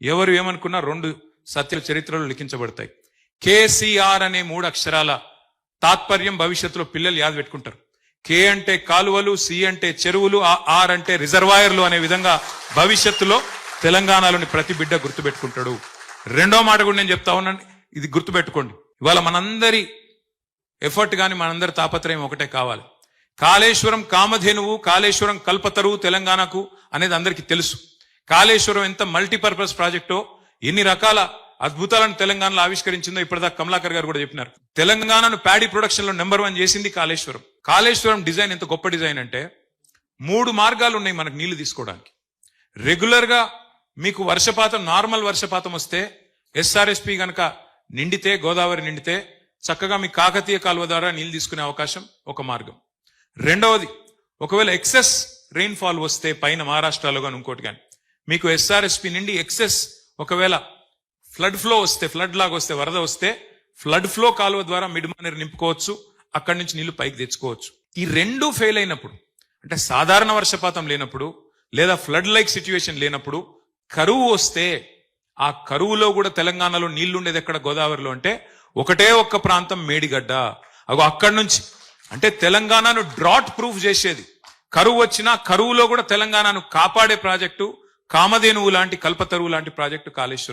ఎవరు ఏమనుకున్నా 2 సత్య చరిత్రలో లిఖించబడతాయి. కేసీఆర్ అనే 3 అక్షరాల తాత్పర్యం భవిష్యత్తులో పిల్లలు యాద పెట్టుకుంటారు. కే అంటే కాలువలు, సి అంటే చెరువులు, ఆర్ అంటే రిజర్వాయర్లు అనే విధంగా భవిష్యత్తులో తెలంగాణలోని ప్రతి బిడ్డ గుర్తుపెట్టుకుంటాడు. రెండో మాట కూడా నేను చెప్తా ఉన్నాను, ఇది గుర్తుపెట్టుకోండి. ఇవాళ మనందరి ఎఫర్ట్ గాని మనందరి తాపత్రయం ఒకటే కావాలి. కాళేశ్వరం కామధేనువు, కాళేశ్వరం కల్పతరువు తెలంగాణకు అనేది అందరికీ తెలుసు. కాళేశ్వరం ఎంత మల్టీపర్పస్ ప్రాజెక్టో, ఎన్ని రకాల అద్భుతాలను తెలంగాణలో ఆవిష్కరించిందో ఇప్పటిదాకా కమలాకర్ గారు కూడా చెప్పినారు. తెలంగాణను ప్యాడీ ప్రొడక్షన్ లో నెంబర్ 1 చేసింది కాళేశ్వరం. కాళేశ్వరం డిజైన్ ఎంత గొప్ప డిజైన్ అంటే 3 మార్గాలు ఉన్నాయి మనకు నీళ్లు తీసుకోవడానికి. రెగ్యులర్ గా మీకు వర్షపాతం, నార్మల్ వర్షపాతం వస్తే ఎస్ఆర్ఎస్పి గనక నిండితే, గోదావరి నిండితే చక్కగా మీ కాకతీయ కాలువ ద్వారా నీళ్లు తీసుకునే అవకాశం ఒక మార్గం. రెండవది, ఒకవేళ ఎక్సెస్ రెయిన్ ఫాల్ వస్తే పైన మహారాష్ట్రలో కానీ ఇంకోటి కానీ మీకు ఎస్ఆర్ఎస్పి నిండి ఎక్సెస్ ఒకవేళ ఫ్లడ్ ఫ్లో వస్తే, ఫ్లడ్ లాగా వస్తే, వరద వస్తే ఫ్లడ్ ఫ్లో కాలువ ద్వారా మిడ్మానేరు నింపుకోవచ్చు, అక్కడి నుంచి నీళ్లు పైకి తెచ్చుకోవచ్చు. ఈ 2 ఫెయిల్ అయినప్పుడు, అంటే సాధారణ వర్షపాతం లేనప్పుడు లేదా ఫ్లడ్ లైక్ సిచ్యువేషన్ లేనప్పుడు కరువు వస్తే, ఆ కరువులో కూడా తెలంగాణలో నీళ్లు ఉండేది ఎక్కడ? గోదావరిలో. అంటే ఒకటే ఒక్క ప్రాంతం మేడిగడ్డ. అక్కడి నుంచి అంటే తెలంగాణను డ్రాట్ ప్రూఫ్ చేసేది. కరువు వచ్చినా కరువులో కూడా తెలంగాణను కాపాడే ప్రాజెక్టు కామధేనువు లాంటి, కల్పతరువు లాంటి ప్రాజెక్టు కాళేశ్వరం.